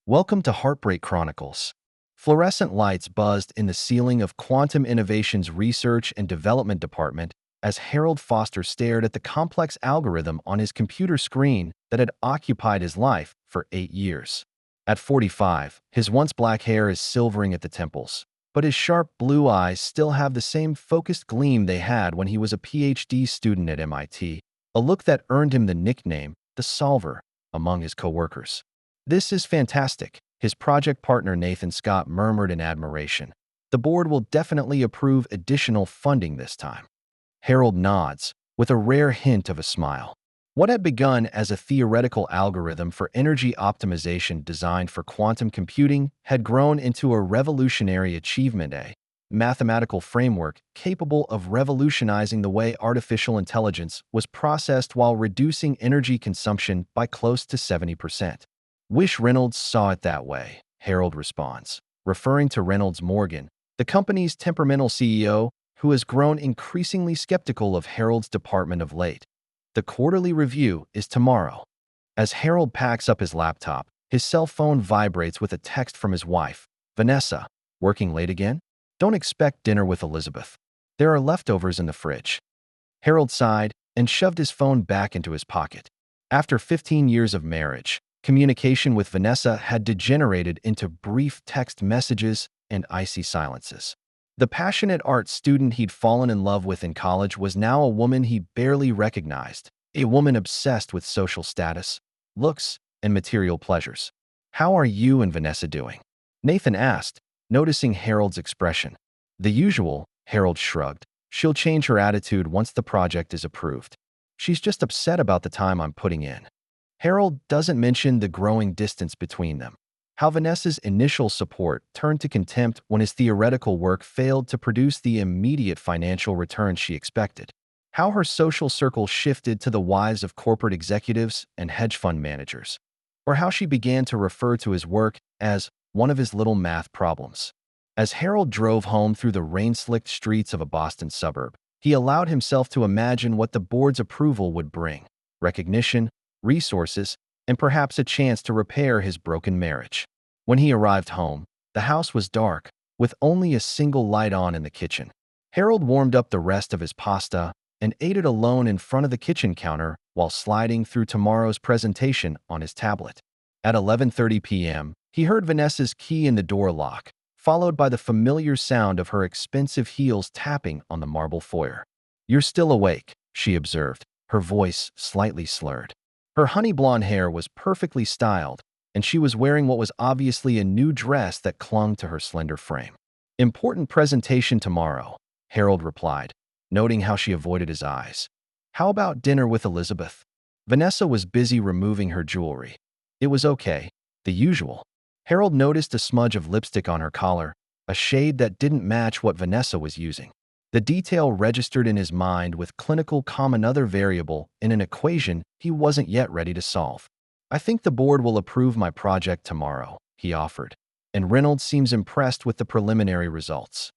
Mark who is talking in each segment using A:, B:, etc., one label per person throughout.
A: Welcome to Heartbreak Chronicles. Fluorescent lights buzzed in the ceiling of Quantum Innovations' Research and Development Department as Harold Foster stared at the complex algorithm on his computer screen that had occupied his life for 8 years. At 45, his once black hair is silvering at the temples, but his sharp blue eyes still have the same focused gleam they had when he was a PhD student at MIT, a look that earned him the nickname, the Solver, among his coworkers. "This is fantastic," his project partner Nathan Scott murmured in admiration. "The board will definitely approve additional funding this time." Harold nods, with a rare hint of a smile. What had begun as a theoretical algorithm for energy optimization designed for quantum computing had grown into a revolutionary achievement, a mathematical framework capable of revolutionizing the way artificial intelligence was processed while reducing energy consumption by close to 70%. "Wish Reynolds saw it that way," Harold responds, referring to Reynolds Morgan, the company's temperamental CEO, who has grown increasingly skeptical of Harold's department of late. The quarterly review is tomorrow. As Harold packs up his laptop, his cell phone vibrates with a text from his wife. "Vanessa, working late again? Don't expect dinner with Elizabeth. There are leftovers in the fridge." Harold sighed and shoved his phone back into his pocket. After 15 years of marriage, communication with Vanessa had degenerated into brief text messages and icy silences. The passionate art student he'd fallen in love with in college was now a woman he barely recognized, a woman obsessed with social status, looks, and material pleasures. "How are you and Vanessa doing?" Nathan asked, noticing Harold's expression. "The usual," Harold shrugged. "She'll change her attitude once the project is approved. She's just upset about the time I'm putting in." Harold doesn't mention the growing distance between them, how Vanessa's initial support turned to contempt when his theoretical work failed to produce the immediate financial return she expected, how her social circle shifted to the wives of corporate executives and hedge fund managers, or how she began to refer to his work as one of his little math problems. As Harold drove home through the rain-slicked streets of a Boston suburb, he allowed himself to imagine what the board's approval would bring: recognition, resources, and perhaps a chance to repair his broken marriage. When he arrived home, the house was dark, with only a single light on in the kitchen. Harold warmed up the rest of his pasta and ate it alone in front of the kitchen counter while sliding through tomorrow's presentation on his tablet. At 11:30 p.m., he heard Vanessa's key in the door lock, followed by the familiar sound of her expensive heels tapping on the marble foyer. "You're still awake," she observed, her voice slightly slurred. Her honey blonde hair was perfectly styled, and she was wearing what was obviously a new dress that clung to her slender frame. "Important presentation tomorrow," Harold replied, noting how she avoided his eyes. "How about dinner with Elizabeth?" Vanessa was busy removing her jewelry. It was okay, the usual. Harold noticed a smudge of lipstick on her collar, a shade that didn't match what Vanessa was using. The detail registered in his mind with clinical another variable in an equation he wasn't yet ready to solve. "I think the board will approve my project tomorrow," he offered, and Reynolds seems impressed with the preliminary results.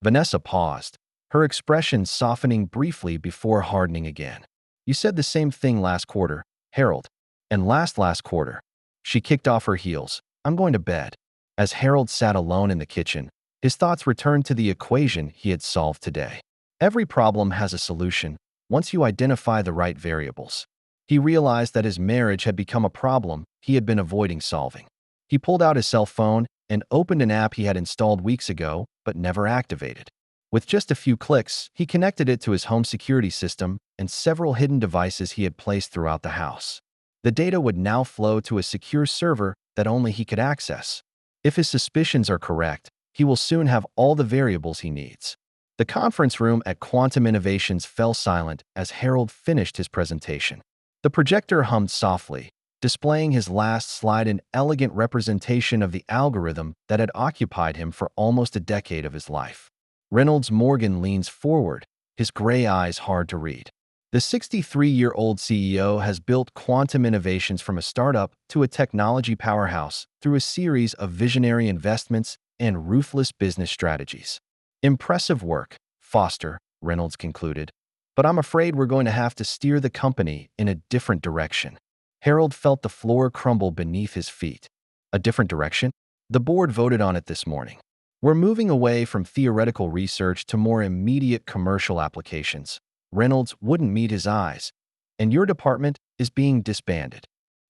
A: Vanessa paused, her expression softening briefly before hardening again. "You said the same thing last quarter, Harold. And last quarter." She kicked off her heels. "I'm going to bed." As Harold sat alone in the kitchen, his thoughts returned to the equation he had solved today. Every problem has a solution, once you identify the right variables. He realized that his marriage had become a problem he had been avoiding solving. He pulled out his cell phone and opened an app he had installed weeks ago but never activated. With just a few clicks, he connected it to his home security system and several hidden devices he had placed throughout the house. The data would now flow to a secure server that only he could access. If his suspicions are correct, he will soon have all the variables he needs. The conference room at Quantum Innovations fell silent as Harold finished his presentation. The projector hummed softly, displaying his last slide, an elegant representation of the algorithm that had occupied him for almost a decade of his life. Reynolds Morgan leans forward, his gray eyes hard to read. The 63-year-old CEO has built Quantum Innovations from a startup to a technology powerhouse through a series of visionary investments and ruthless business strategies. "Impressive work, Foster," Reynolds concluded, "but I'm afraid we're going to have to steer the company in a different direction." Harold felt the floor crumble beneath his feet. A different direction? The board voted on it this morning. We're moving away from theoretical research to more immediate commercial applications. Reynolds wouldn't meet his eyes. And your department is being disbanded.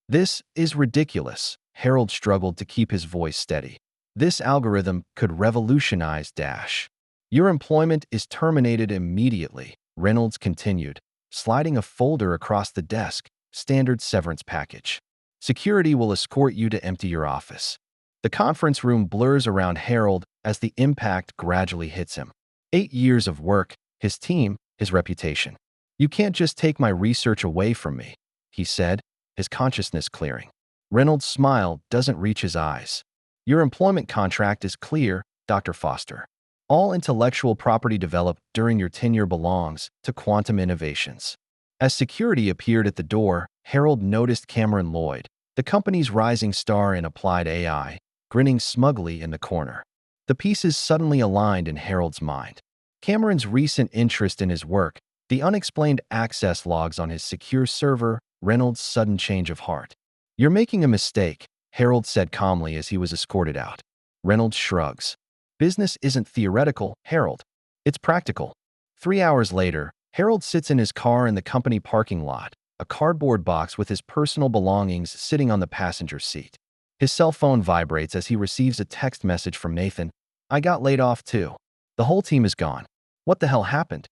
A: This is ridiculous. Harold struggled to keep his voice steady. This algorithm could revolutionize Dash. Your employment is terminated immediately, Reynolds continued, sliding a folder across the desk. Standard severance package. Security will escort you to empty your office. The conference room blurs around Harold as the impact gradually hits him. 8 years of work, his team, his reputation. You can't just take my research away from me, he said, his consciousness clearing. Reynolds' smile doesn't reach his eyes. Your employment contract is clear, Dr. Foster. All intellectual property developed during your tenure belongs to Quantum Innovations. As security appeared at the door, Harold noticed Cameron Lloyd, the company's rising star in applied AI, grinning smugly in the corner. The pieces suddenly aligned in Harold's mind. Cameron's recent interest in his work, the unexplained access logs on his secure server, Reynolds' sudden change of heart. You're making a mistake, Harold said calmly as he was escorted out. Reynolds shrugs. Business isn't theoretical, Harold. It's practical. 3 hours later, Harold sits in his car in the company parking lot, a cardboard box with his personal belongings sitting on the passenger seat. His cell phone vibrates as he receives a text message from Nathan. I got laid off too. The whole team is gone. What the hell happened?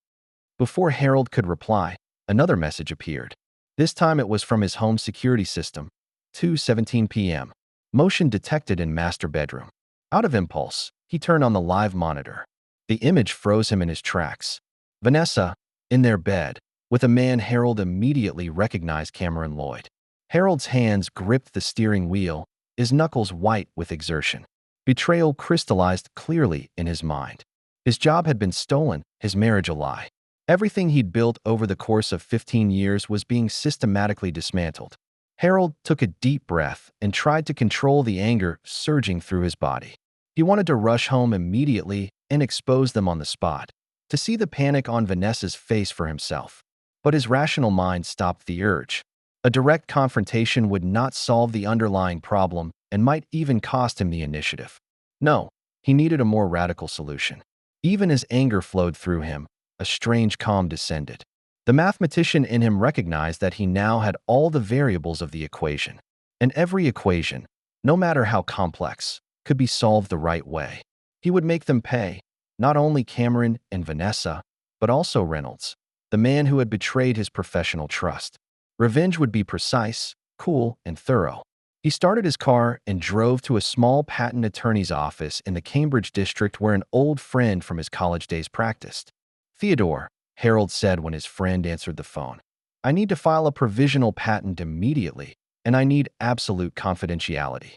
A: Before Harold could reply, another message appeared. This time it was from his home security system. 2:17 p.m. Motion detected in master bedroom. Out of impulse, he turned on the live monitor. The image froze him in his tracks. Vanessa, in their bed, with a man Harold immediately recognized Cameron Lloyd. Harold's hands gripped the steering wheel, his knuckles white with exertion. Betrayal crystallized clearly in his mind. His job had been stolen, his marriage a lie. Everything he'd built over the course of 15 years was being systematically dismantled. Harold took a deep breath and tried to control the anger surging through his body. He wanted to rush home immediately and expose them on the spot, to see the panic on Vanessa's face for himself. But his rational mind stopped the urge. A direct confrontation would not solve the underlying problem and might even cost him the initiative. No, he needed a more radical solution. Even as anger flowed through him, a strange calm descended. The mathematician in him recognized that he now had all the variables of the equation. And every equation, no matter how complex, could be solved the right way. He would make them pay, not only Cameron and Vanessa, but also Reynolds, the man who had betrayed his professional trust. Revenge would be precise, cool, and thorough. He started his car and drove to a small patent attorney's office in the Cambridge district where an old friend from his college days practiced. Theodore, Harold said when his friend answered the phone. I need to file a provisional patent immediately, and I need absolute confidentiality.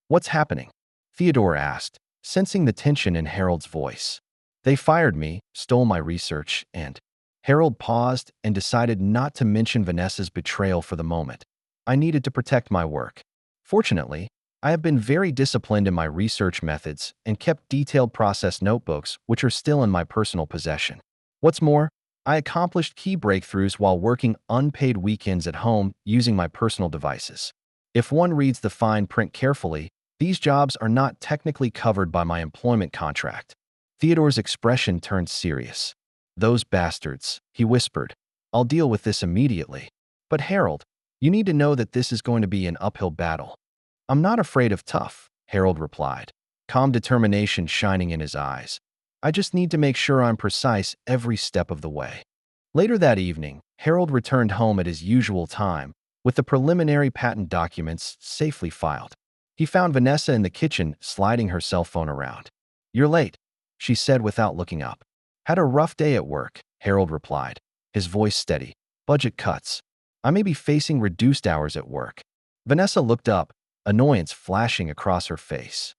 A: What's happening? Theodore asked, sensing the tension in Harold's voice. They fired me, stole my research, and… Harold paused and decided not to mention Vanessa's betrayal for the moment. I needed to protect my work. Fortunately, I have been very disciplined in my research methods and kept detailed process notebooks, which are still in my personal possession. What's more, I accomplished key breakthroughs while working unpaid weekends at home using my personal devices. If one reads the fine print carefully, these jobs are not technically covered by my employment contract. Theodore's expression turned serious. Those bastards, he whispered. I'll deal with this immediately. But Harold, you need to know that this is going to be an uphill battle. I'm not afraid of tough, Harold replied, calm determination shining in his eyes. I just need to make sure I'm precise every step of the way. Later that evening, Harold returned home at his usual time, with the preliminary patent documents safely filed. He found Vanessa in the kitchen, sliding her cell phone around. You're late, she said without looking up. Had a rough day at work, Harold replied, his voice steady. Budget cuts. I may be facing reduced hours at work. Vanessa looked up, annoyance flashing across her face.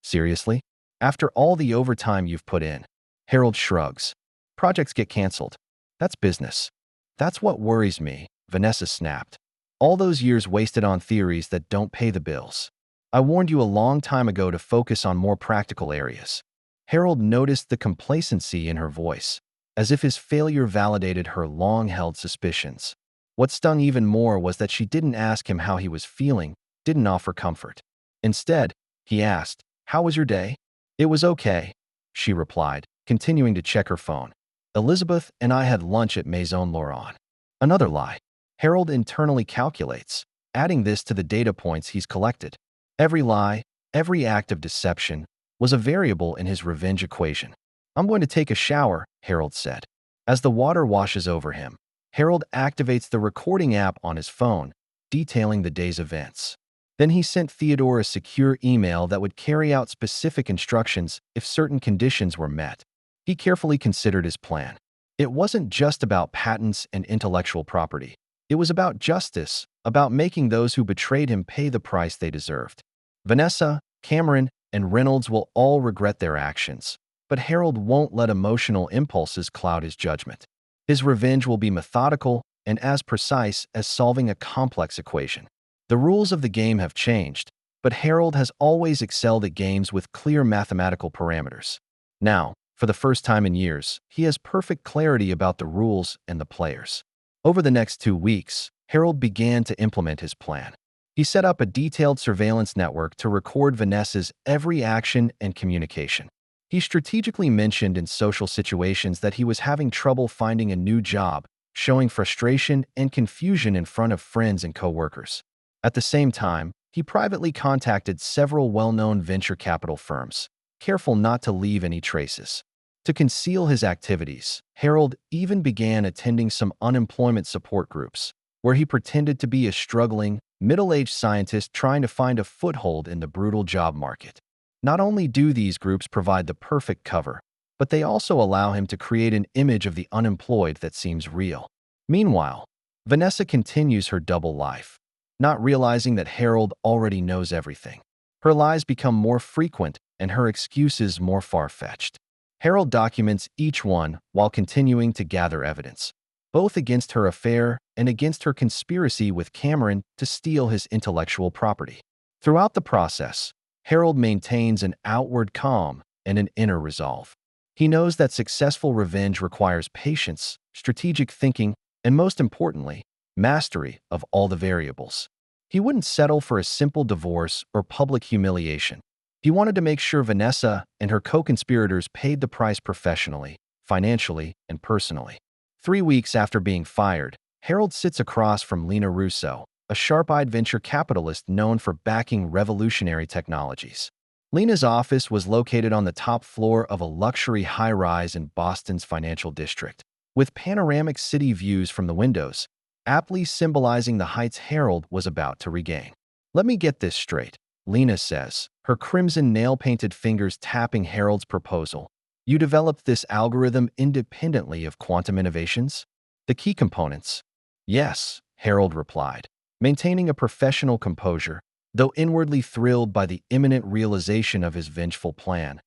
A: Seriously? After all the overtime you've put in? Harold shrugs. Projects get canceled. That's business. That's what worries me, Vanessa snapped. All those years wasted on theories that don't pay the bills. I warned you a long time ago to focus on more practical areas. Harold noticed the complacency in her voice, as if his failure validated her long-held suspicions. What stung even more was that she didn't ask him how he was feeling, didn't offer comfort. Instead, he asked, "How was your day?" "It was okay," she replied, continuing to check her phone. "Elizabeth and I had lunch at Maison Laurent." Another lie. Harold internally calculates, adding this to the data points he's collected. Every lie, every act of deception, was a variable in his revenge equation. "I'm going to take a shower," Harold said. As the water washes over him, Harold activates the recording app on his phone, detailing the day's events. Then he sent Theodore a secure email that would carry out specific instructions if certain conditions were met. He carefully considered his plan. It wasn't just about patents and intellectual property. It was about justice, about making those who betrayed him pay the price they deserved. Vanessa, Cameron, and Reynolds will all regret their actions, but Harold won't let emotional impulses cloud his judgment. His revenge will be methodical and as precise as solving a complex equation. The rules of the game have changed, but Harold has always excelled at games with clear mathematical parameters. Now, for the first time in years, he has perfect clarity about the rules and the players. Over the next 2 weeks, Harold began to implement his plan. He set up a detailed surveillance network to record Vanessa's every action and communication. He strategically mentioned in social situations that he was having trouble finding a new job, showing frustration and confusion in front of friends and coworkers. At the same time, he privately contacted several well-known venture capital firms, careful not to leave any traces. To conceal his activities, Harold even began attending some unemployment support groups, where he pretended to be a struggling, middle-aged scientist trying to find a foothold in the brutal job market. Not only do these groups provide the perfect cover, but they also allow him to create an image of the unemployed that seems real. Meanwhile, Vanessa continues her double life, not realizing that Harold already knows everything. Her lies become more frequent and her excuses more far-fetched. Harold documents each one while continuing to gather evidence, both against her affair and against her conspiracy with Cameron to steal his intellectual property. Throughout the process, Harold maintains an outward calm and an inner resolve. He knows that successful revenge requires patience, strategic thinking, and most importantly, mastery of all the variables. He wouldn't settle for a simple divorce or public humiliation. He wanted to make sure Vanessa and her co-conspirators paid the price professionally, financially, and personally. 3 weeks after being fired, Harold sits across from Lena Russo, a sharp-eyed venture capitalist known for backing revolutionary technologies. Lena's office was located on the top floor of a luxury high-rise in Boston's financial district, with panoramic city views from the windows, aptly symbolizing the heights Harold was about to regain. "Let me get this straight," Lena says, her crimson nail-painted fingers tapping Harold's proposal. "You developed this algorithm independently of quantum innovations?" "The key components." "Yes," Harold replied, maintaining a professional composure, though inwardly thrilled by the imminent realization of his vengeful plan.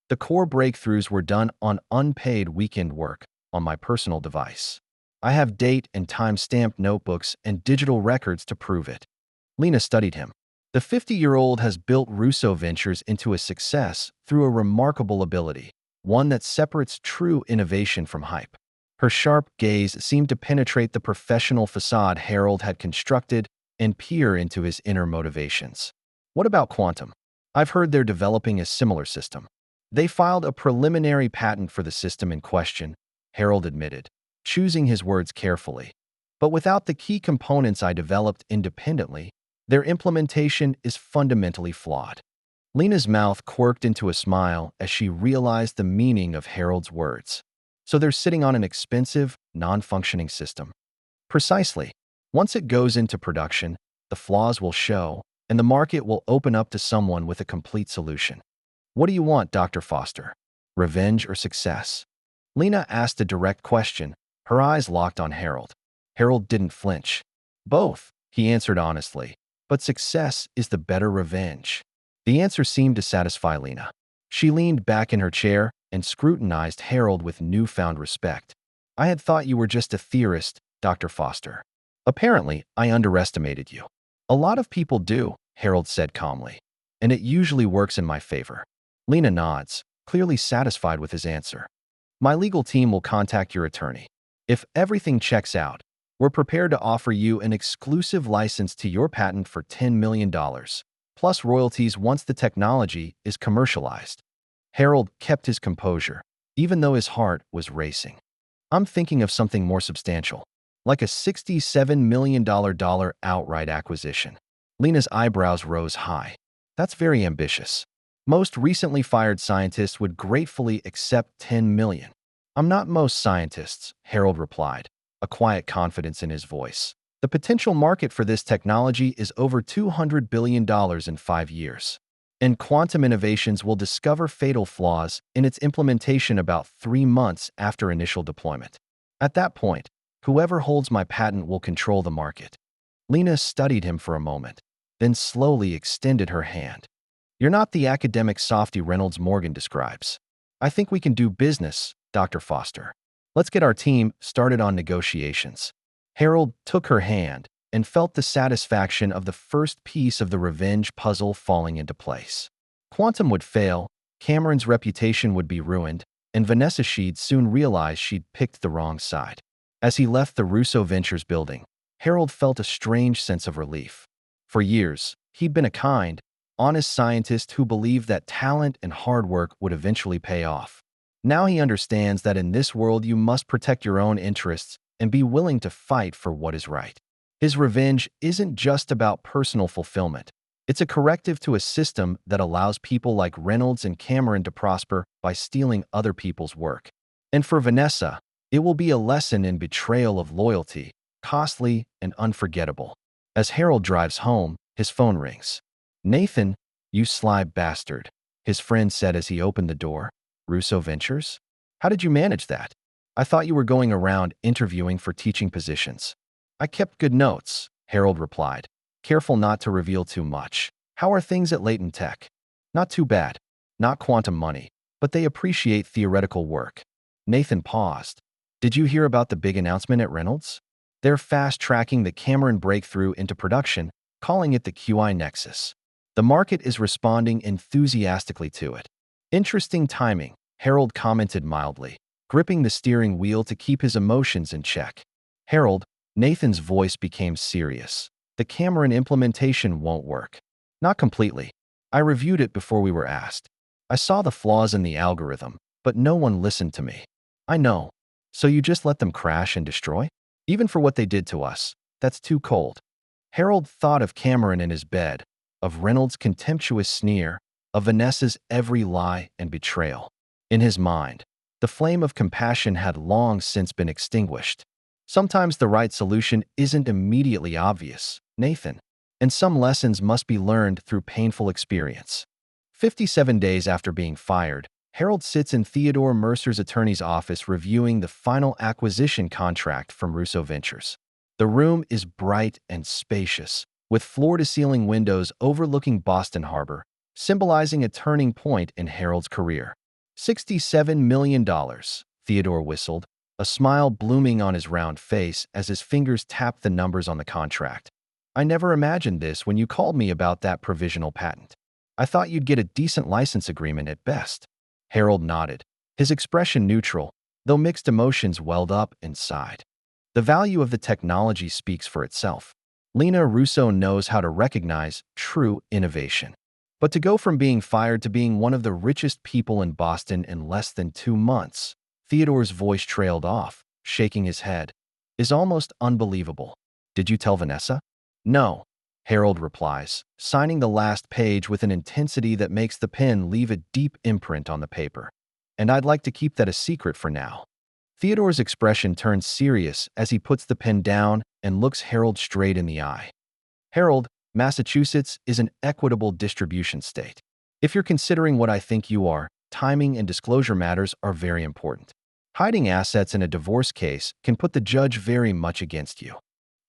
A: "The core breakthroughs were done on unpaid weekend work, on my personal device. I have date and time-stamped notebooks and digital records to prove it." Lena studied him. The 50-year-old has built Russo Ventures into a success through a remarkable ability, one that separates true innovation from hype. Her sharp gaze seemed to penetrate the professional facade Harold had constructed and peer into his inner motivations. "What about quantum? I've heard they're developing a similar system." "They filed a preliminary patent for the system in question," Harold admitted, choosing his words carefully. "But without the key components I developed independently, their implementation is fundamentally flawed." Lena's mouth quirked into a smile as she realized the meaning of Harold's words. "So they're sitting on an expensive, non-functioning system." "Precisely. Once it goes into production, the flaws will show, and the market will open up to someone with a complete solution." "What do you want, Dr. Foster? Revenge or success?" Lena asked a direct question, her eyes locked on Harold. Harold didn't flinch. "Both," he answered honestly, "but success is the better revenge." The answer seemed to satisfy Lena. She leaned back in her chair and scrutinized Harold with newfound respect. "I had thought you were just a theorist, Dr. Foster. Apparently, I underestimated you." "A lot of people do," Harold said calmly, "and it usually works in my favor." Lena nods, clearly satisfied with his answer. "My legal team will contact your attorney. If everything checks out, we're prepared to offer you an exclusive license to your patent for $10 million, plus royalties once the technology is commercialized. Harold kept his composure, even though his heart was racing. I'm thinking of something more substantial, like a $67 million outright acquisition. Lena's eyebrows rose high. That's very ambitious. Most recently fired scientists would gratefully accept $10 million. I'm not most scientists, Harold replied, a quiet confidence in his voice. The potential market for this technology is over $200 billion in 5 years. And quantum innovations will discover fatal flaws in its implementation about 3 months after initial deployment. At that point, whoever holds my patent will control the market. Lena studied him for a moment, then slowly extended her hand. You're not the academic softy Reynolds Morgan describes. I think we can do business, Dr. Foster. Let's get our team started on negotiations. Harold took her hand and felt the satisfaction of the first piece of the revenge puzzle falling into place. Quantum would fail, Cameron's reputation would be ruined, and Vanessa she'd soon realize she'd picked the wrong side. As he left the Russo Ventures building, Harold felt a strange sense of relief. For years, he'd been a kind, honest scientist who believed that talent and hard work would eventually pay off. Now he understands that in this world you must protect your own interests and be willing to fight for what is right. His revenge isn't just about personal fulfillment. It's a corrective to a system that allows people like Reynolds and Cameron to prosper by stealing other people's work. And for Vanessa, it will be a lesson in betrayal of loyalty, costly and unforgettable. As Harold drives home, his phone rings. "Nathan, you sly bastard," his friend said as he opened the door. "Russo Ventures? How did you manage that? I thought you were going around interviewing for teaching positions." "I kept good notes," Harold replied, careful not to reveal too much. "How are things at Leighton Tech?" "Not too bad. Not quantum money, but they appreciate theoretical work." Nathan paused. "Did you hear about the big announcement at Reynolds? They're fast-tracking the Cameron breakthrough into production, calling it the QI Nexus. The market is responding enthusiastically to it." "Interesting timing," Harold commented mildly, gripping the steering wheel to keep his emotions in check. "Harold," Nathan's voice became serious, "the Cameron implementation won't work." "Not completely. I reviewed it before we were asked. I saw the flaws in the algorithm, but no one listened to me." "I know. So you just let them crash and destroy? Even for what they did to us, that's too cold." Harold thought of Cameron in his bed, of Reynolds' contemptuous sneer, of Vanessa's every lie and betrayal. In his mind, the flame of compassion had long since been extinguished. Sometimes the right solution isn't immediately obvious, Nathan, and some lessons must be learned through painful experience. 57 days after being fired, Harold sits in Theodore Mercer's attorney's office reviewing the final acquisition contract from Russo Ventures. The room is bright and spacious, with floor-to-ceiling windows overlooking Boston Harbor, symbolizing a turning point in Harold's career. $67 million, Theodore whistled, a smile blooming on his round face as his fingers tapped the numbers on the contract. "I never imagined this when you called me about that provisional patent. I thought you'd get a decent license agreement at best." Harold nodded, his expression neutral, though mixed emotions welled up inside. The value of the technology speaks for itself. Lena Russo knows how to recognize true innovation. But to go from being fired to being one of the richest people in Boston in less than 2 months, Theodore's voice trailed off, shaking his head, is almost unbelievable. "Did you tell Vanessa?" "No," Harold replies, signing the last page with an intensity that makes the pen leave a deep imprint on the paper. "And I'd like to keep that a secret for now." Theodore's expression turns serious as he puts the pen down and looks Harold straight in the eye. "Harold, Massachusetts is an equitable distribution state. If you're considering what I think you are, timing and disclosure matters are very important. Hiding assets in a divorce case can put the judge very much against you."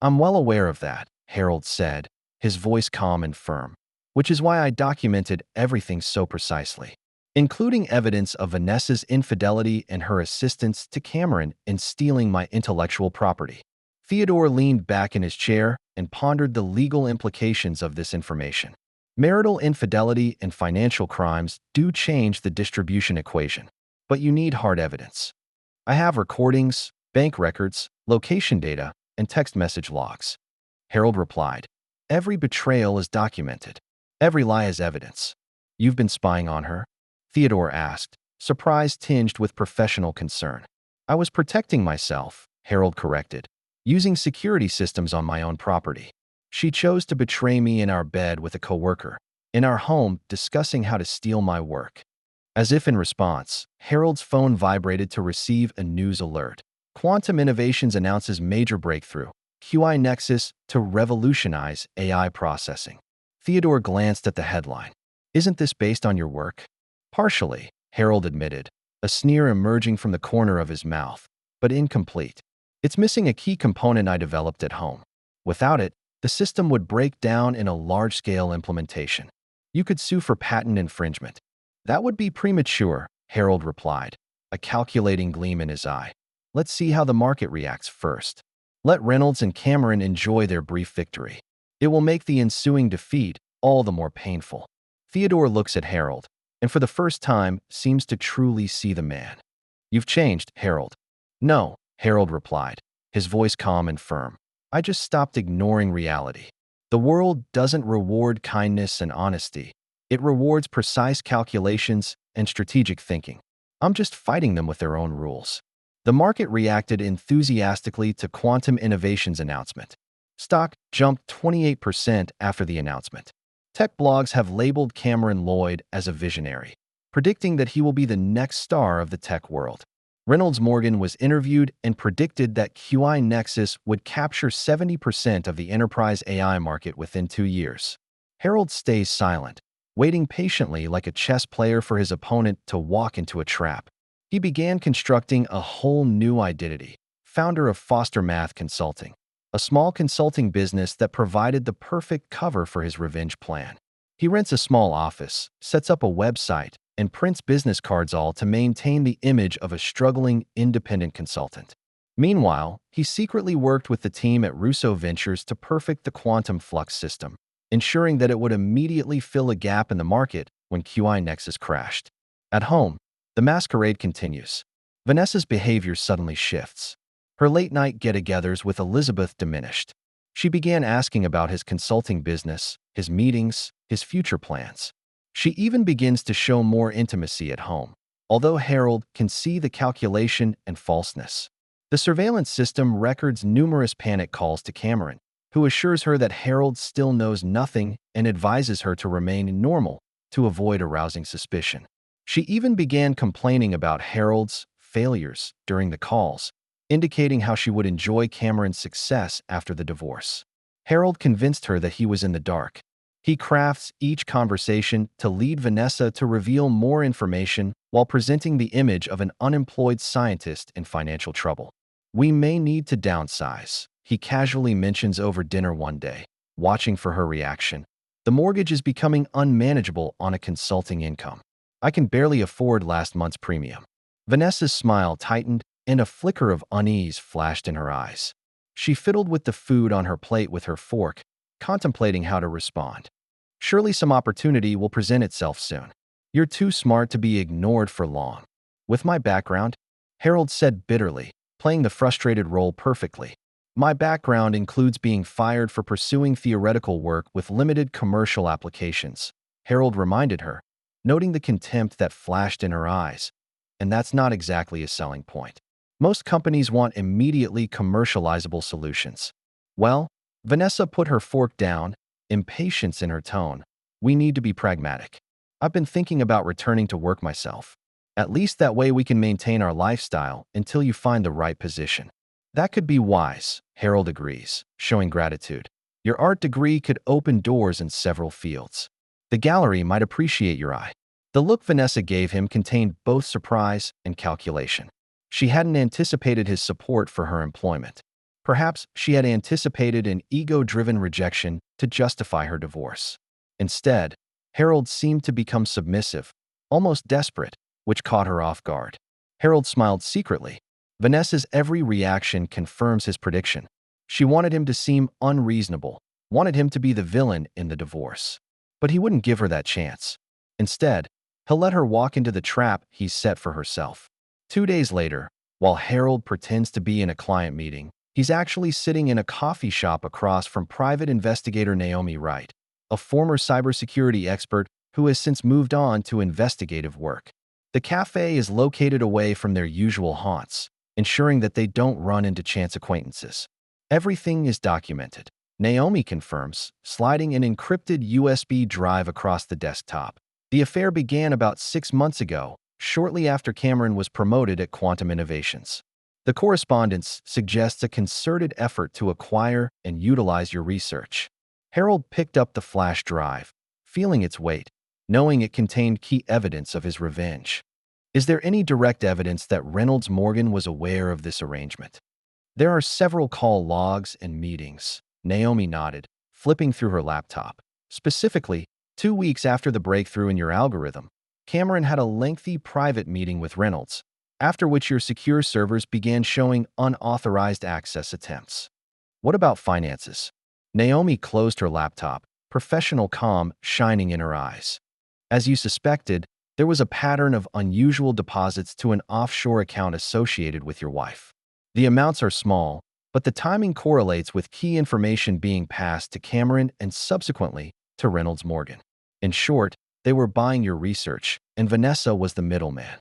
A: "I'm well aware of that," Harold said, his voice calm and firm, "which is why I documented everything so precisely, including evidence of Vanessa's infidelity and her assistance to Cameron in stealing my intellectual property." Theodore leaned back in his chair and pondered the legal implications of this information. Marital infidelity and financial crimes do change the distribution equation, but you need hard evidence. "I have recordings, bank records, location data, and text message logs," Harold replied. "Every betrayal is documented. Every lie is evidence. You've been spying on her? Theodore asked, surprise tinged with professional concern. I was protecting myself, Harold corrected, using security systems on my own property. She chose to betray me in our bed with a coworker, in our home discussing how to steal my work. As if in response, Harold's phone vibrated to receive a news alert. Quantum Innovations announces major breakthrough, QI Nexus to revolutionize AI processing. Theodore glanced at the headline. Isn't this based on your work? Partially, Harold admitted, a sneer emerging from the corner of his mouth, but incomplete. It's missing a key component I developed at home. Without it, the system would break down in a large-scale implementation. You could sue for patent infringement. That would be premature, Harold replied, a calculating gleam in his eye. Let's see how the market reacts first. Let Reynolds and Cameron enjoy their brief victory. It will make the ensuing defeat all the more painful. Theodore looks at Harold, and for the first time seems to truly see the man. You've changed, Harold. No, Harold replied, his voice calm and firm. I just stopped ignoring reality. The world doesn't reward kindness and honesty. It rewards precise calculations and strategic thinking. I'm just fighting them with their own rules. The market reacted enthusiastically to Quantum Innovations' announcement. Stock jumped 28% after the announcement. Tech blogs have labeled Cameron Lloyd as a visionary, predicting that he will be the next star of the tech world. Reynolds Morgan was interviewed and predicted that QI Nexus would capture 70% of the enterprise AI market within 2 years. Harold stays silent, waiting patiently like a chess player for his opponent to walk into a trap. He began constructing a whole new identity, founder of Foster Math Consulting, a small consulting business that provided the perfect cover for his revenge plan. He rents a small office, sets up a website, and prints business cards, all to maintain the image of a struggling independent consultant. Meanwhile, he secretly worked with the team at Russo Ventures to perfect the quantum flux system, ensuring that it would immediately fill a gap in the market when QI Nexus crashed. At home, the masquerade continues. Vanessa's behavior suddenly shifts. Her late-night get-togethers with Elizabeth diminished. She began asking about his consulting business, his meetings, his future plans. She even begins to show more intimacy at home, although Harold can see the calculation and falseness. The surveillance system records numerous panic calls to Cameron, who assures her that Harold still knows nothing and advises her to remain normal to avoid arousing suspicion. She even began complaining about Harold's failures during the calls, indicating how she would enjoy Cameron's success after the divorce. Harold convinced her that he was in the dark. He crafts each conversation to lead Vanessa to reveal more information while presenting the image of an unemployed scientist in financial trouble. We may need to downsize, he casually mentions over dinner one day, watching for her reaction. The mortgage is becoming unmanageable on a consulting income. I can barely afford last month's premium. Vanessa's smile tightened and a flicker of unease flashed in her eyes. She fiddled with the food on her plate with her fork, contemplating how to respond. Surely some opportunity will present itself soon. You're too smart to be ignored for long. With my background, Harold said bitterly, playing the frustrated role perfectly. My background includes being fired for pursuing theoretical work with limited commercial applications, Harold reminded her, noting the contempt that flashed in her eyes. And that's not exactly a selling point. Most companies want immediately commercializable solutions. Well, Vanessa put her fork down, impatience in her tone. We need to be pragmatic. I've been thinking about returning to work myself. At least that way we can maintain our lifestyle until you find the right position. That could be wise, Harold agrees, showing gratitude. Your art degree could open doors in several fields. The gallery might appreciate your eye. The look Vanessa gave him contained both surprise and calculation. She hadn't anticipated his support for her employment. Perhaps she had anticipated an ego-driven rejection to justify her divorce. Instead, Harold seemed to become submissive, almost desperate, which caught her off guard. Harold smiled secretly. Vanessa's every reaction confirms his prediction. She wanted him to seem unreasonable, wanted him to be the villain in the divorce. But he wouldn't give her that chance. Instead, he'll let her walk into the trap he's set for herself. 2 days later, while Harold pretends to be in a client meeting, he's actually sitting in a coffee shop across from private investigator Naomi Wright. a former cybersecurity expert who has since moved on to investigative work. The cafe is located away from their usual haunts, ensuring that they don't run into chance acquaintances. Everything is documented, Naomi confirms, sliding an encrypted USB drive across the desktop. The affair began about 6 months ago, shortly after Cameron was promoted at Quantum Innovations. The correspondence suggests a concerted effort to acquire and utilize your research. Harold picked up the flash drive, feeling its weight, knowing it contained key evidence of his revenge. Is there any direct evidence that Reynolds Morgan was aware of this arrangement? There are several call logs and meetings, Naomi nodded, flipping through her laptop. Specifically, 2 weeks after the breakthrough in your algorithm, Cameron had a lengthy private meeting with Reynolds, after which your secure servers began showing unauthorized access attempts. What about finances? Naomi closed her laptop, professional calm shining in her eyes. As you suspected, there was a pattern of unusual deposits to an offshore account associated with your wife. The amounts are small, but the timing correlates with key information being passed to Cameron and subsequently to Reynolds Morgan. In short, they were buying your research, and Vanessa was the middleman.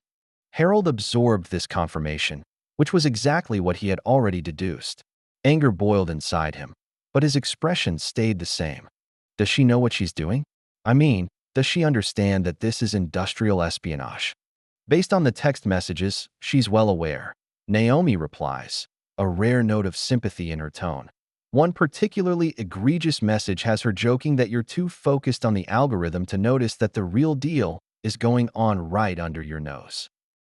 A: Harold absorbed this confirmation, which was exactly what he had already deduced. Anger boiled inside him, but his expression stayed the same. Does she know what she's doing? I mean, does she understand that this is industrial espionage? Based on the text messages, she's well aware. Naomi replies, a rare note of sympathy in her tone. One particularly egregious message has her joking that you're too focused on the algorithm to notice that the real deal is going on right under your nose.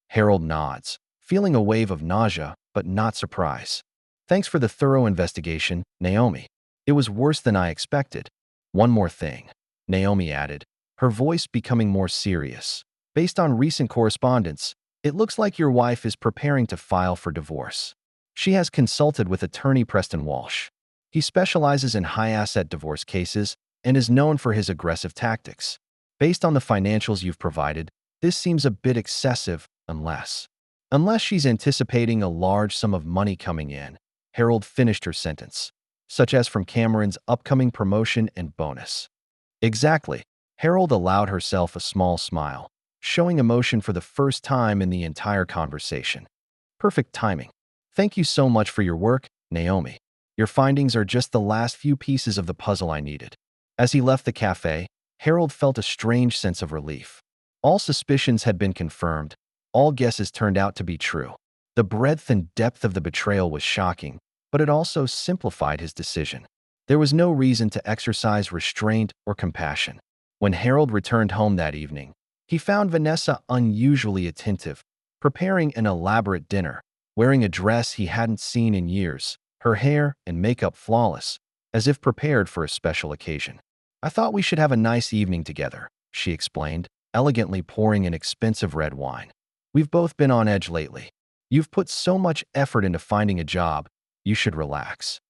A: Harold nods, feeling a wave of nausea, but not surprise. Thanks for the thorough investigation, Naomi. It was worse than I expected. One more thing, Naomi added, her voice becoming more serious. Based on recent correspondence, it looks like your wife is preparing to file for divorce. She has consulted with attorney Preston Walsh. He specializes in high-asset divorce cases and is known for his aggressive tactics. Based on the financials you've provided, this seems a bit excessive unless she's anticipating a large sum of money coming in. Harold finished her sentence, such as from Cameron's upcoming promotion and bonus. Exactly. Harold allowed herself a small smile, showing emotion for the first time in the entire conversation. Perfect timing. Thank you so much for your work, Naomi. Your findings are just the last few pieces of the puzzle I needed. As he left the cafe, Harold felt a strange sense of relief. All suspicions had been confirmed. All guesses turned out to be true. The breadth and depth of the betrayal was shocking, but it also simplified his decision. There was no reason to exercise restraint or compassion. When Harold returned home that evening, he found Vanessa unusually attentive, preparing an elaborate dinner, wearing a dress he hadn't seen in years, her hair and makeup flawless, as if prepared for a special occasion. I thought we should have a nice evening together, she explained, elegantly pouring an expensive red wine. We've both been on edge lately. You've put so much effort into finding a job, you should relax.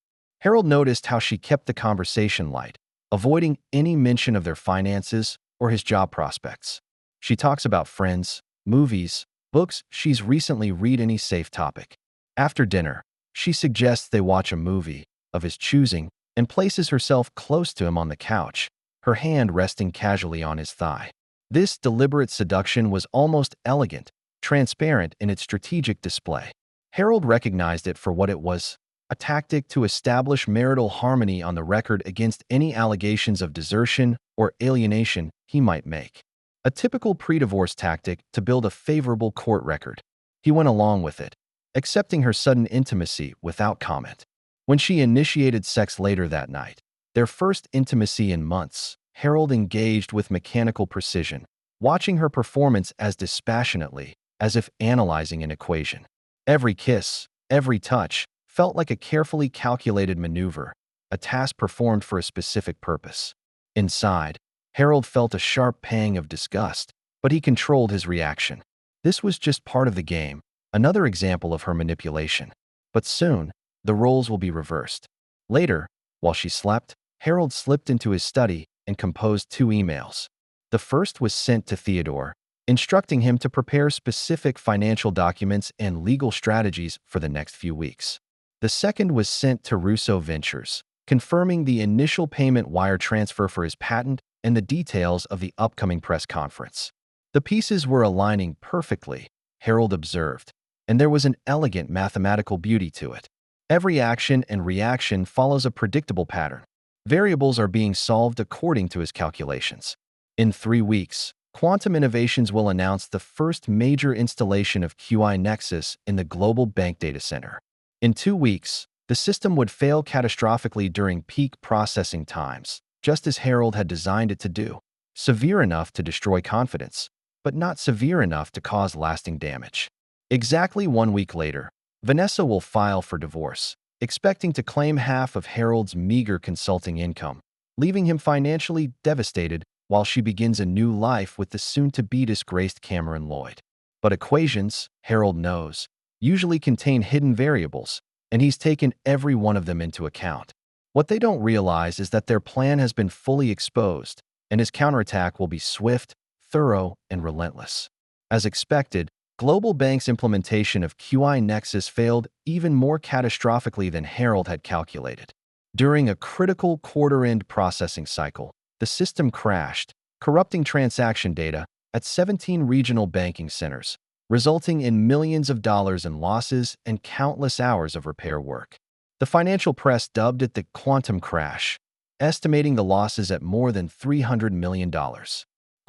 A: Harold noticed how she kept the conversation light, avoiding any mention of their finances or his job prospects. She talks about friends, movies, books she's recently read, any safe topic. After dinner, she suggests they watch a movie of his choosing and places herself close to him on the couch, her hand resting casually on his thigh. This deliberate seduction was almost elegant, transparent in its strategic display. Harold recognized it for what it was, a tactic to establish marital harmony on the record against any allegations of desertion or alienation he might make. A typical pre-divorce tactic to build a favorable court record. He went along with it, accepting her sudden intimacy without comment. When she initiated sex later that night, their first intimacy in months, Harold engaged with mechanical precision, watching her performance as dispassionately as if analyzing an equation. Every kiss, every touch, felt like a carefully calculated maneuver, a task performed for a specific purpose. Inside, Harold felt a sharp pang of disgust, but he controlled his reaction. This was just part of the game, another example of her manipulation. But soon, the roles will be reversed. Later, while she slept, Harold slipped into his study and composed 2 emails. The first was sent to Theodore, instructing him to prepare specific financial documents and legal strategies for the next few weeks. The second was sent to Russo Ventures, confirming the initial payment wire transfer for his patent and the details of the upcoming press conference. The pieces were aligning perfectly, Harold observed, and there was an elegant mathematical beauty to it. Every action and reaction follows a predictable pattern. Variables are being solved according to his calculations. In 3 weeks, Quantum Innovations will announce the first major installation of QI Nexus in the global bank data center. In 2 weeks, the system would fail catastrophically during peak processing times, just as Harold had designed it to do. Severe enough to destroy confidence, but not severe enough to cause lasting damage. Exactly 1 week later, Vanessa will file for divorce, expecting to claim half of Harold's meager consulting income, leaving him financially devastated while she begins a new life with the soon-to-be disgraced Cameron Lloyd. But equations, Harold knows, usually contain hidden variables, and he's taken every one of them into account. What they don't realize is that their plan has been fully exposed, and his counterattack will be swift, thorough, and relentless. As expected, Global Bank's implementation of QI Nexus failed even more catastrophically than Harold had calculated. During a critical quarter-end processing cycle, the system crashed, corrupting transaction data at 17 regional banking centers, resulting in millions of dollars in losses and countless hours of repair work. The financial press dubbed it the quantum crash, estimating the losses at more than $300 million.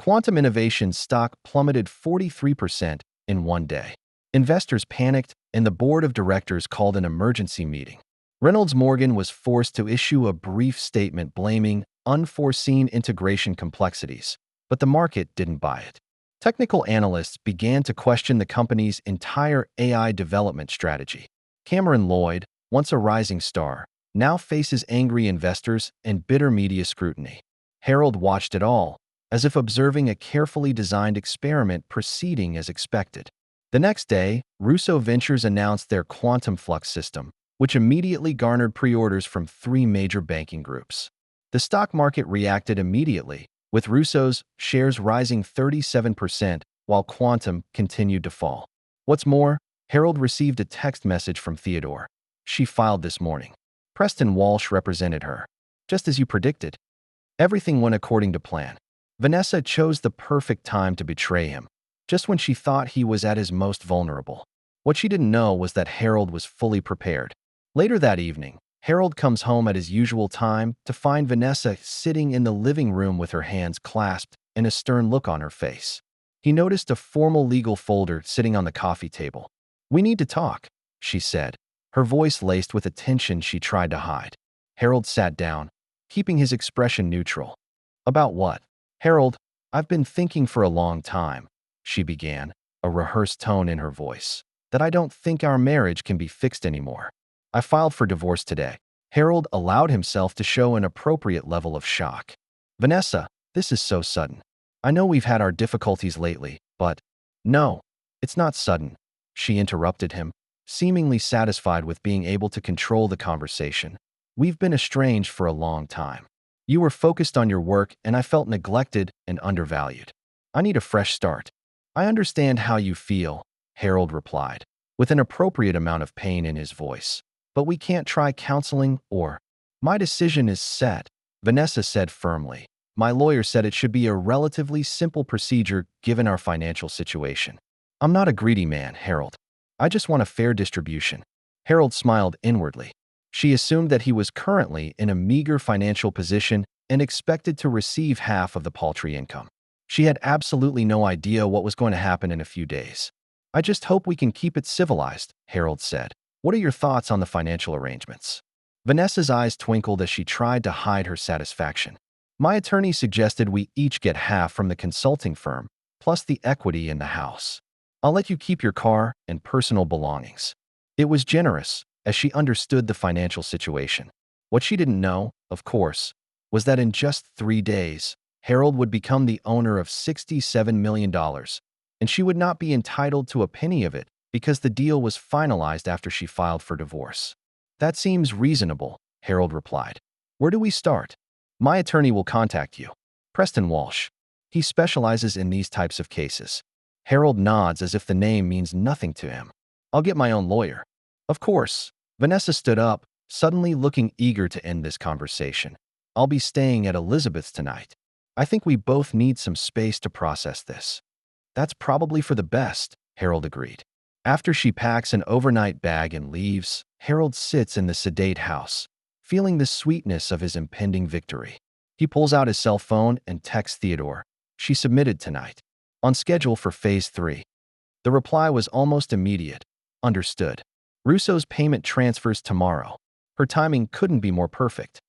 A: Quantum Innovations stock plummeted 43% in 1 day. Investors panicked, and the board of directors called an emergency meeting. Reynolds Morgan was forced to issue a brief statement blaming unforeseen integration complexities, but the market didn't buy it. Technical analysts began to question the company's entire AI development strategy. Cameron Lloyd, once a rising star, now faces angry investors and bitter media scrutiny. Harold watched it all, as if observing a carefully designed experiment proceeding as expected. The next day, Russo Ventures announced their quantum flux system, which immediately garnered pre-orders from 3 major banking groups. The stock market reacted immediately, with Russo's shares rising 37% while Quantum continued to fall. What's more, Harold received a text message from Theodore. She filed this morning. Preston Walsh represented her. Just as you predicted. Everything went according to plan. Vanessa chose the perfect time to betray him, just when she thought he was at his most vulnerable. What she didn't know was that Harold was fully prepared. Later that evening, Harold comes home at his usual time to find Vanessa sitting in the living room with her hands clasped and a stern look on her face. He noticed a formal legal folder sitting on the coffee table. "We need to talk," she said, her voice laced with a tension she tried to hide. Harold sat down, keeping his expression neutral. "About what?" "Harold, I've been thinking for a long time," she began, a rehearsed tone in her voice, "that I don't think our marriage can be fixed anymore. I filed for divorce today." Harold allowed himself to show an appropriate level of shock. "Vanessa, this is so sudden. I know we've had our difficulties lately, but—" "No, it's not sudden," she interrupted him, seemingly satisfied with being able to control the conversation. "We've been estranged for a long time. You were focused on your work, and I felt neglected and undervalued. I need a fresh start." "I understand how you feel," Harold replied, with an appropriate amount of pain in his voice. "But we can't try counseling or—" "My decision is set," Vanessa said firmly. "My lawyer said it should be a relatively simple procedure given our financial situation. I'm not a greedy man, Harold. I just want a fair distribution." Harold smiled inwardly. She assumed that he was currently in a meager financial position and expected to receive half of the paltry income. She had absolutely no idea what was going to happen in a few days. "I just hope we can keep it civilized," Harold said. "What are your thoughts on the financial arrangements?" Vanessa's eyes twinkled as she tried to hide her satisfaction. "My attorney suggested we each get half from the consulting firm, plus the equity in the house. I'll let you keep your car and personal belongings." It was generous, as she understood the financial situation. What she didn't know, of course, was that in just 3 days, Harold would become the owner of $67 million, and she would not be entitled to a penny of it because the deal was finalized after she filed for divorce. "That seems reasonable," Harold replied. "Where do we start?" "My attorney will contact you. Preston Walsh. He specializes in these types of cases." Harold nods as if the name means nothing to him. "I'll get my own lawyer." "Of course." Vanessa stood up, suddenly looking eager to end this conversation. "I'll be staying at Elizabeth's tonight. I think we both need some space to process this." "That's probably for the best," Harold agreed. After she packs an overnight bag and leaves, Harold sits in the sedate house, feeling the sweetness of his impending victory. He pulls out his cell phone and texts Theodore. "She submitted tonight. On schedule for Phase 3. The reply was almost immediate. "Understood. Russo's payment transfers tomorrow. Her timing couldn't be more perfect."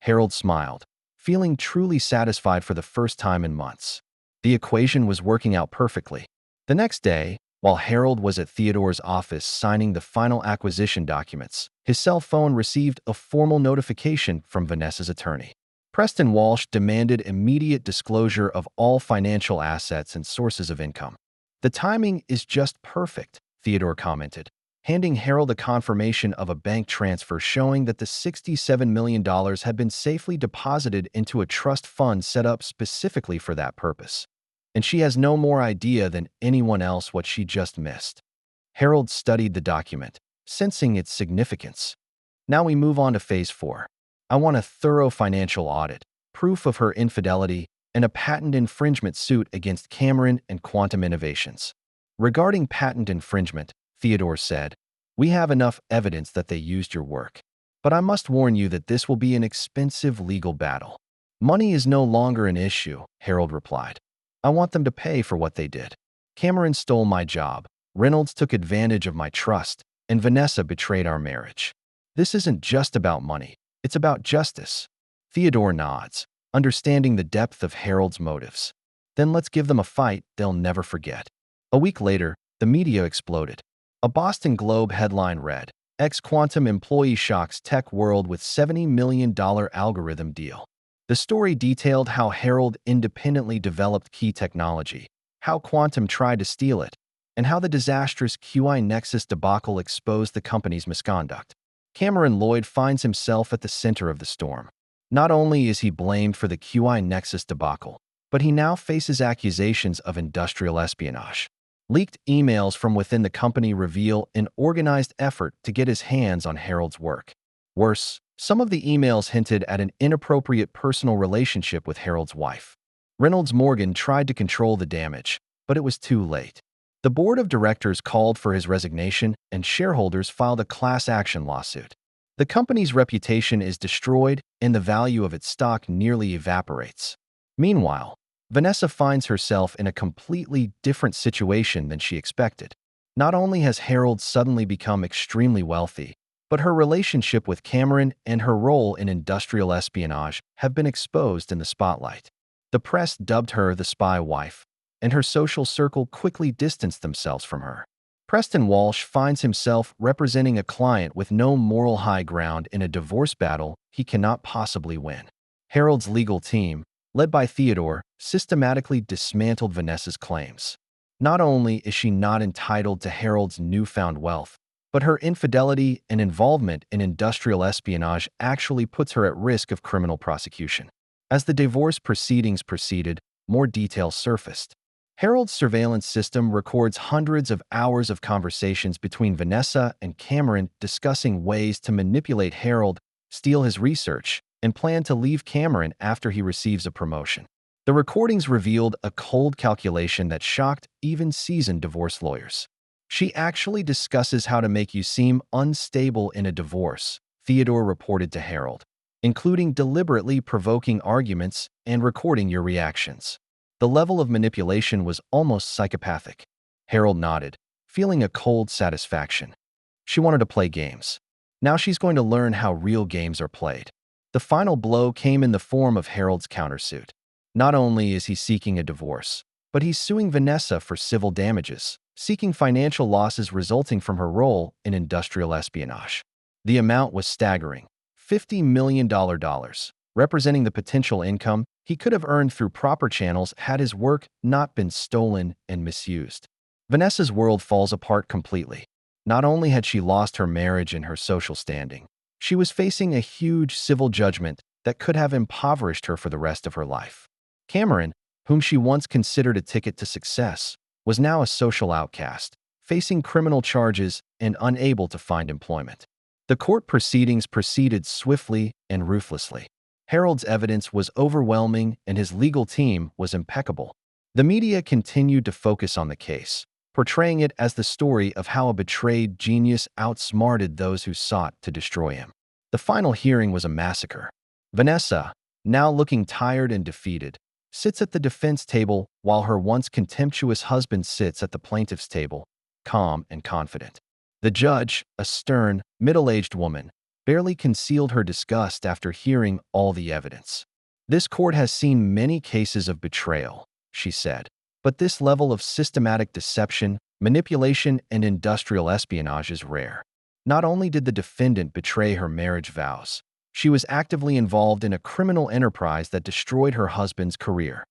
A: Harold smiled, feeling truly satisfied for the first time in months. The equation was working out perfectly. The next day, while Harold was at Theodore's office signing the final acquisition documents, his cell phone received a formal notification from Vanessa's attorney. Preston Walsh demanded immediate disclosure of all financial assets and sources of income. "The timing is just perfect," Theodore commented, handing Harold a confirmation of a bank transfer showing that the $67 million had been safely deposited into a trust fund set up specifically for that purpose. And she has no more idea than anyone else what she just missed. Harold studied the document, sensing its significance. "Now we move on to Phase 4. I want a thorough financial audit, proof of her infidelity, and a patent infringement suit against Cameron and Quantum Innovations." "Regarding patent infringement," Theodore said, "we have enough evidence that they used your work. But I must warn you that this will be an expensive legal battle." "Money is no longer an issue," Harold replied. "I want them to pay for what they did. Cameron stole my job, Reynolds took advantage of my trust, and Vanessa betrayed our marriage. This isn't just about money, it's about justice." Theodore nods, understanding the depth of Harold's motives. "Then let's give them a fight they'll never forget." A week later, the media exploded. A Boston Globe headline read, "Ex-Quantum employee shocks tech world with $70 million algorithm deal." The story detailed how Harold independently developed key technology, how Quantum tried to steal it, and how the disastrous QI Nexus debacle exposed the company's misconduct. Cameron Lloyd finds himself at the center of the storm. Not only is he blamed for the QI Nexus debacle, but he now faces accusations of industrial espionage. Leaked emails from within the company reveal an organized effort to get his hands on Harold's work. Worse, some of the emails hinted at an inappropriate personal relationship with Harold's wife. Reynolds Morgan tried to control the damage, but it was too late. The board of directors called for his resignation, and shareholders filed a class action lawsuit. The company's reputation is destroyed, and the value of its stock nearly evaporates. Meanwhile, Vanessa finds herself in a completely different situation than she expected. Not only has Harold suddenly become extremely wealthy, but her relationship with Cameron and her role in industrial espionage have been exposed in the spotlight. The press dubbed her the spy wife, and her social circle quickly distanced themselves from her. Preston Walsh finds himself representing a client with no moral high ground in a divorce battle he cannot possibly win. Harold's legal team, led by Theodore, systematically dismantled Vanessa's claims. Not only is she not entitled to Harold's newfound wealth, but her infidelity and involvement in industrial espionage actually puts her at risk of criminal prosecution. As the divorce proceedings proceeded, more details surfaced. Harold's surveillance system records hundreds of hours of conversations between Vanessa and Cameron discussing ways to manipulate Harold, steal his research, and plan to leave Cameron after he receives a promotion. The recordings revealed a cold calculation that shocked even seasoned divorce lawyers. "She actually discusses how to make you seem unstable in a divorce," Theodore reported to Harold, "including deliberately provoking arguments and recording your reactions." The level of manipulation was almost psychopathic. Harold nodded, feeling a cold satisfaction. She wanted to play games. Now she's going to learn how real games are played. The final blow came in the form of Harold's countersuit. Not only is he seeking a divorce, but he's suing Vanessa for civil damages, seeking financial losses resulting from her role in industrial espionage. The amount was staggering, $50 million, representing the potential income he could have earned through proper channels had his work not been stolen and misused. Vanessa's world falls apart completely. Not only had she lost her marriage and her social standing, she was facing a huge civil judgment that could have impoverished her for the rest of her life. Cameron, whom she once considered a ticket to success, was now a social outcast, facing criminal charges and unable to find employment. The court proceedings proceeded swiftly and ruthlessly. Harold's evidence was overwhelming and his legal team was impeccable. The media continued to focus on the case, portraying it as the story of how a betrayed genius outsmarted those who sought to destroy him. The final hearing was a massacre. Vanessa, now looking tired and defeated, sits at the defense table while her once contemptuous husband sits at the plaintiff's table, calm and confident. The judge, a stern, middle-aged woman, barely concealed her disgust after hearing all the evidence. "This court has seen many cases of betrayal," she said, "but this level of systematic deception, manipulation, and industrial espionage is rare." Not only did the defendant betray her marriage vows, she was actively involved in a criminal enterprise that destroyed her husband's career.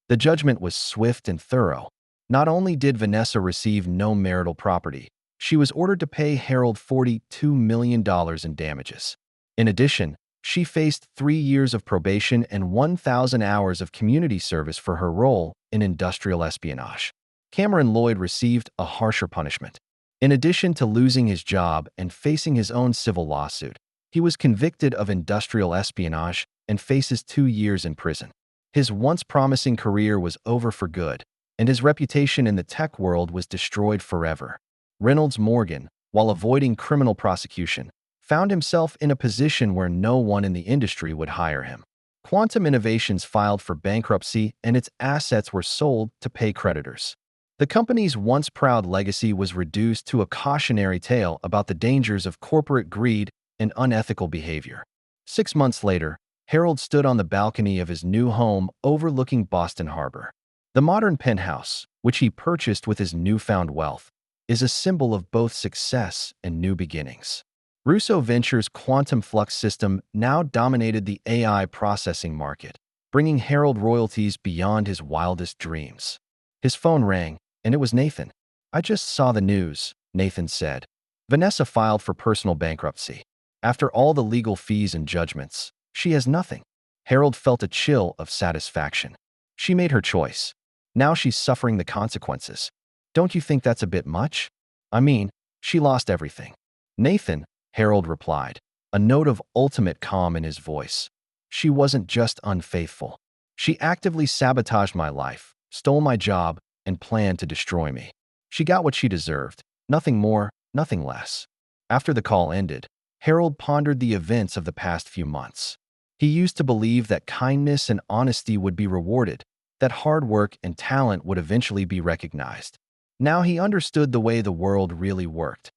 A: The judgment was swift and thorough. Not only did Vanessa receive no marital property, she was ordered to pay Harold $42 million in damages. In addition, she faced 3 years of probation and 1,000 hours of community service for her role in industrial espionage. Cameron Lloyd received a harsher punishment. In addition to losing his job and facing his own civil lawsuit, he was convicted of industrial espionage and faces 2 years in prison. His once promising career was over for good, and his reputation in the tech world was destroyed forever. Reynolds Morgan, while avoiding criminal prosecution, found himself in a position where no one in the industry would hire him. Quantum Innovations filed for bankruptcy and its assets were sold to pay creditors. The company's once proud legacy was reduced to a cautionary tale about the dangers of corporate greed and unethical behavior. 6 months later, Harold stood on the balcony of his new home overlooking Boston Harbor. The modern penthouse, which he purchased with his newfound wealth, is a symbol of both success and new beginnings. Russo Ventures' quantum flux system now dominated the AI processing market, bringing Harold royalties beyond his wildest dreams. His phone rang, and it was Nathan. "I just saw the news," Nathan said. "Vanessa filed for personal bankruptcy. After all the legal fees and judgments, she has nothing." Harold felt a chill of satisfaction. She made her choice. Now she's suffering the consequences. "Don't you think that's a bit much?" "I mean, she lost everything." "Nathan," Harold replied, a note of ultimate calm in his voice. "She wasn't just unfaithful. She actively sabotaged my life, stole my job, and planned to destroy me. She got what she deserved. Nothing more, nothing less." After the call ended, Harold pondered the events of the past few months. He used to believe that kindness and honesty would be rewarded, that hard work and talent would eventually be recognized. Now he understood the way the world really worked.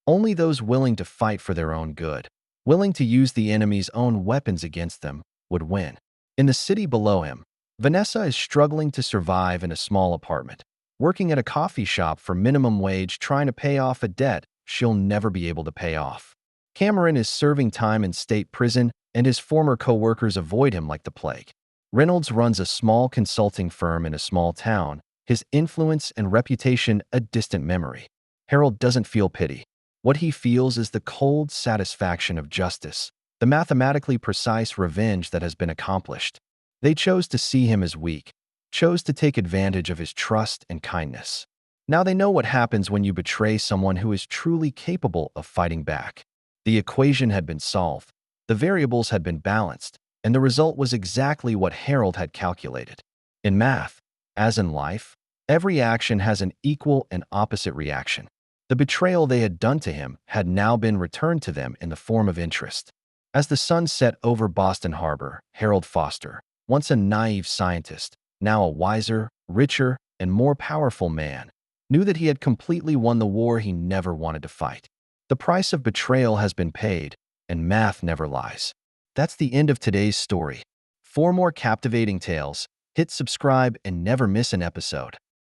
A: Only those willing to fight for their own good, willing to use the enemy's own weapons against them, would win. In the city below him, Vanessa is struggling to survive in a small apartment, working at a coffee shop for minimum wage trying to pay off a debt she'll never be able to pay off. Cameron is serving time in state prison, and his former co-workers avoid him like the plague. Reynolds runs a small consulting firm in a small town, his influence and reputation a distant memory. Harold doesn't feel pity. What he feels is the cold satisfaction of justice, the mathematically precise revenge that has been accomplished. They chose to see him as weak, chose to take advantage of his trust and kindness. Now they know what happens when you betray someone who is truly capable of fighting back. The equation had been solved, the variables had been balanced, and the result was exactly what Harold had calculated. In math, as in life, every action has an equal and opposite reaction. The betrayal they had done to him had now been returned to them in the form of interest. As the sun set over Boston Harbor, Harold Foster, once a naive scientist, now a wiser, richer, and more powerful man, knew that he had completely won the war he never wanted to fight. The price of betrayal has been paid, and math never lies. That's the end of today's story. For more captivating tales, hit subscribe and never miss an episode.